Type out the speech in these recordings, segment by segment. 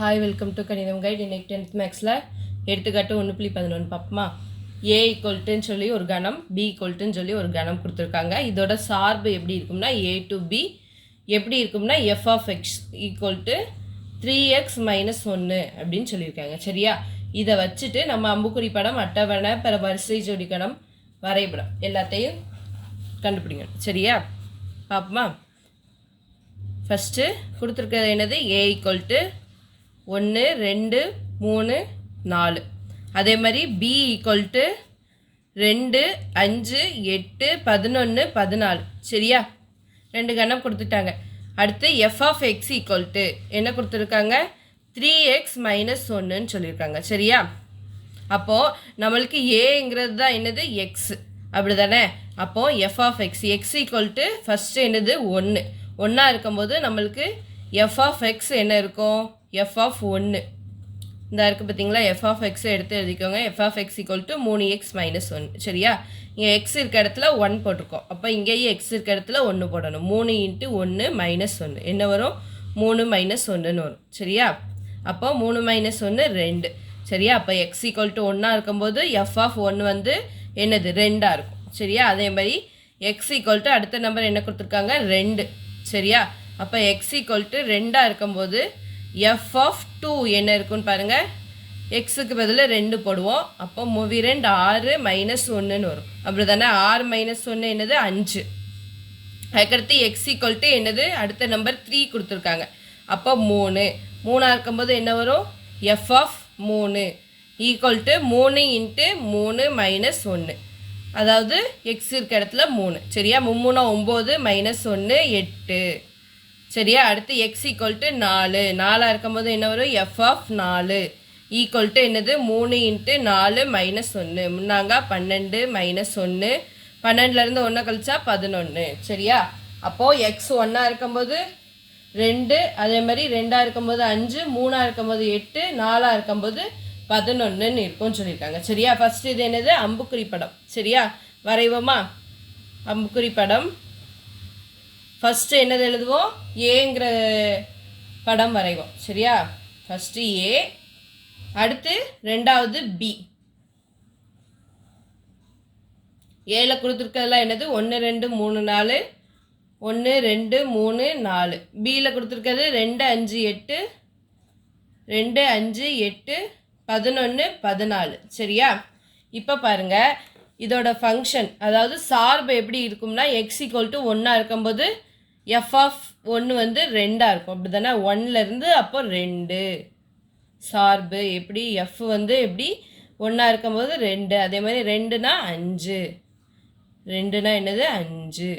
Hi, welcome to Kanitham Guide. இன்னைக்கு 10th மேக்ஸில் எடுத்துக்காட்டு 1.11 பார்ப்போமா. A ஈக்குவல்ட்டுன்னு சொல்லி ஒரு கணம், B ஈக்குவல்ட்டுன்னு சொல்லி ஒரு கணம் கொடுத்துருக்காங்க. இதோட சார்பு எப்படி இருக்கும்னா A to B எப்படி இருக்கும்னா f of x equal to 3x minus 1 அப்படின்னு சொல்லியிருக்காங்க. சரியா, இதை வச்சுட்டு நம்ம அம்புக்குறி படம், அட்டவணை, பிற வரிசை ஜோடி கணம், வரைபடம் எல்லாத்தையும் கண்டுபிடிங்க. சரியா, பார்ப்போமா. ஃபஸ்ட்டு கொடுத்துருக்கிறது என்னது, A ஈக்குவல்ட்டு 1 2 3 4. அதே மாதிரி B ஈக்குவல்ட்டு 2 5 8 11 14. சரியா, ரெண்டு கணம் கொடுத்துட்டாங்க. அடுத்து எஃப் ஆஃப் எக்ஸ் ஈக்குவல்ட்டு என்ன கொடுத்துருக்காங்க, 3x minus 1ன்னு சொல்லியிருக்காங்க. சரியா, அப்போது நம்மளுக்கு ஏங்கிறது தான் என்னது, எக்ஸ், அப்படி தானே. அப்போது f of x x equal to first என்னது 1 ஒன்றா இருக்கும்போது நம்மளுக்கு எஃப் ஆஃப் எக்ஸ் என்ன இருக்கும், எஃப் ஆஃப் 1 இந்த இருக்குது பார்த்தீங்களா. எஃப் ஆஃப் எக்ஸை எடுத்து எழுதிக்கோங்க. F of x equal to 3x minus 1. சரியா, இங்கே எக்ஸ் இருக்க இடத்துல 1 போட்டிருக்கோம். அப்போ இங்கேயும் எக்ஸ் இருக்க இடத்துல 1 போடணும். 3 × 1 minus 1 என்ன வரும், 3 minus 1ன்னு வரும். சரியா, அப்போ 3 minus 1 2. சரியா, அப்போ எக்ஸ் ஈக்குவல்ட்டு 1 இருக்கும்போது எஃப் ஆஃப் 1 வந்து என்னது 2 இருக்கும். சரியா, அதே மாதிரி எக்ஸ் ஈக்குவல்ட்டு அடுத்த நம்பர் என்ன கொடுத்துருக்காங்க, 2. சரியா, அப்போ எக்ஸ் ஈக்குவல்ட்டு 2 இருக்கும்போது எஃப் ஆஃப் 2 என்ன இருக்குன்னு பாருங்கள். எக்ஸுக்கு பதில் 2 போடுவோம். அப்போ 2 6 minus 1ன்னு வரும். அப்படி தானே, 6 minus 1 என்னது 5. அதுக்கடுத்து எக்ஸ் ஈக்குவல்ட்டு என்னது, அடுத்த நம்பர் 3 கொடுத்துருக்காங்க. அப்போ 3 இருக்கும்போது என்ன வரும், எஃப் ஆஃப் 3 ஈக்குவல்ட்டு 3 × 3 minus 1. அதாவது எக்ஸ் இருக்க இடத்துல 3. சரியா, 3 9 minus 1 8. சரியா, அடுத்து எக்ஸ் ஈக்குவல்ட்டு 4 இருக்கும்போது என்ன வரும், எஃப் ஆஃப் 4 ஈக்குவல்ட்டு என்னது 3 × 4 minus 1. முன்னாங்க 12 minus 1. 12லேருந்து 1 கழிச்சா 11. சரியா, அப்போது எக்ஸ் 1 இருக்கும்போது 2, அதே மாதிரி 2 இருக்கும்போது 5, 3 இருக்கும்போது 8, 4 இருக்கும்போது 11ன்னு இருக்கும்னு சொல்லியிருக்காங்க. சரியா, ஃபஸ்ட்டு இது என்னது, அம்புக்குறி படம். சரியா, வரைவோமா. அம்புக்குறி படம் ஃபஸ்ட்டு என்னது எழுதுவோம், ஏங்கிற படம் வரைவோம். சரியா, ஃபஸ்ட்டு ஏ, அடுத்து ரெண்டாவது பி. ஏல கொடுத்துருக்கிறதுலாம் என்னது, 1 2 3 4, 1 2 3 4. பியில் கொடுத்துருக்கிறது 2 5 8, 2 5 8 11 14. சரியா, இப்போ பாருங்கள் இதோட ஃபங்க்ஷன், அதாவது சார்பு எப்படி இருக்கும்னா, எக்ஸ் ஈக்குவல்ட்டு 1 இருக்கும்போது எஃப் ஆஃப் 1 வந்து 2 இருக்கும். அப்படி தானே, 1லேருந்து அப்போ 2 சார்பு எப்படி, எஃப் வந்து எப்படி 1 இருக்கும்போது 2. அதே மாதிரி 2னா 5, 2னா என்னது 5.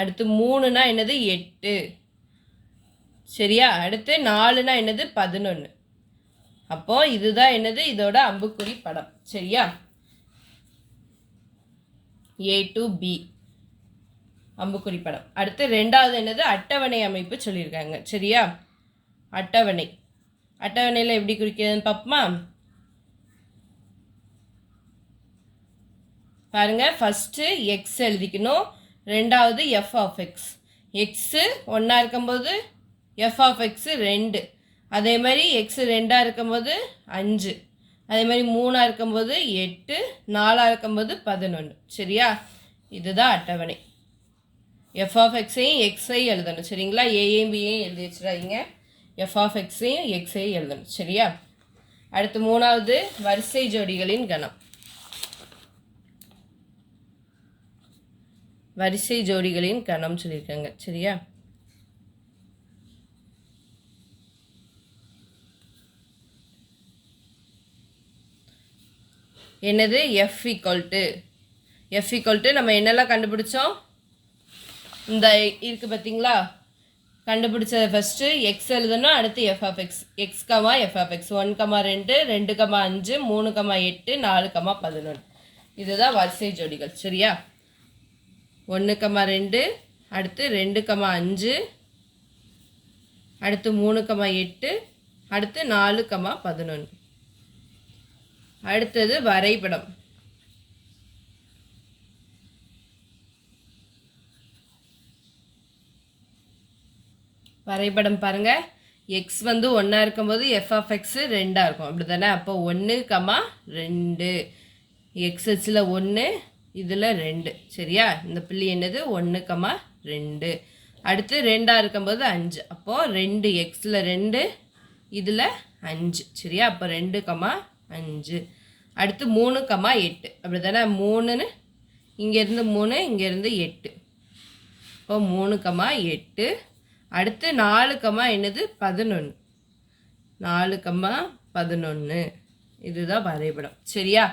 அடுத்து 3னா என்னது 8. சரியா, அடுத்து 4னா என்னது 11. அப்போது இதுதான் என்னது, இதோட அம்புக்குறி படம். சரியா, A to B அம்புக்குறி படம். அடுத்து ரெண்டாவது என்னது, அட்டவணை அமைப்பு சொல்லியிருக்காங்க. சரியா, அட்டவணையில் எப்படி குறிக்கிறதுன்னு பார்ப்போமா. பாருங்கள், ஃபஸ்ட்டு எக்ஸ் எழுதிக்கணும், ரெண்டாவது எஃப் ஆஃப் எக்ஸ். எக்ஸு 1 இருக்கும்போது எஃப் ஆஃப் எக்ஸு 2. அதே மாதிரி எக்ஸு 2 இருக்கும்போது 5. அதே மாதிரி 3 இருக்கும்போது 8, 4 இருக்கும்போது 11. சரியா, இதுதான் அட்டவணை. எஃப் ஆஃப் எக்ஸையும் எக்ஸையும் எழுதணும். சரிங்களா, ஏயும் பியையும் எழுதி வச்சுறாங்க. எஃப் ஆஃப் எக்ஸையும் எக்ஸையும் எழுதணும். சரியா, அடுத்து மூணாவது வரிசை ஜோடிகளின் கணம். வரிசை ஜோடிகளின் கணம் சொல்லியிருக்காங்க. சரியா, என்னது, எஃப் ஈக்குவல்ட்டு நம்ம என்னெல்லாம் கண்டுபிடிச்சோம், இந்த இருக்குது பார்த்தீங்களா, கண்டுபிடிச்சதை ஃபஸ்ட்டு எக்ஸ் எழுதணும். அடுத்து f of x, x comma f of x 1 2 2 5 3 8 4 11. இதுதான் வரிசை ஜோடிகள். சரியா, 1 2, அடுத்து 2 5, அடுத்து 3 8, அடுத்து 4 11. அடுத்தது வரைபடம். வரைபடம் பாருங்கள், எக்ஸ் வந்து 1 இருக்கும்போது எஃப் ஆஃப் எக்ஸ் 2 இருக்கும் அப்படி தானே. அப்போ 1, 2 எக்ஸ் அச்சில் 1 இதில் 2 சரியா. இந்த புள்ளி என்னது 1, 2. அடுத்து 2 இருக்கும்போது 5. அப்போது 2 எக்ஸில் 2 இதில் 5 சரியா. அப்போ 2, 5. அடுத்து 3, 8 அப்படி தானே. 3ன்னு இங்கேருந்து 3 இங்கேருந்து 8. இப்போ 3, 8. அடுத்து 4, என்னது 11. 4, 11 இதுதான் வரைபடம் சரியா.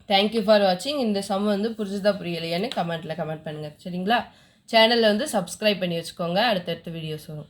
தேங்க்யூ ஃபார் வாட்சிங். இந்த சம் வந்து புரிஞ்சுதா புரியலையான்னு கமெண்ட் பண்ணுங்கள் சரிங்களா. சேனலில் வந்து சப்ஸ்கிரைப் பண்ணி வச்சுக்கோங்க. அடுத்தடுத்த வீடியோஸ் வரும்.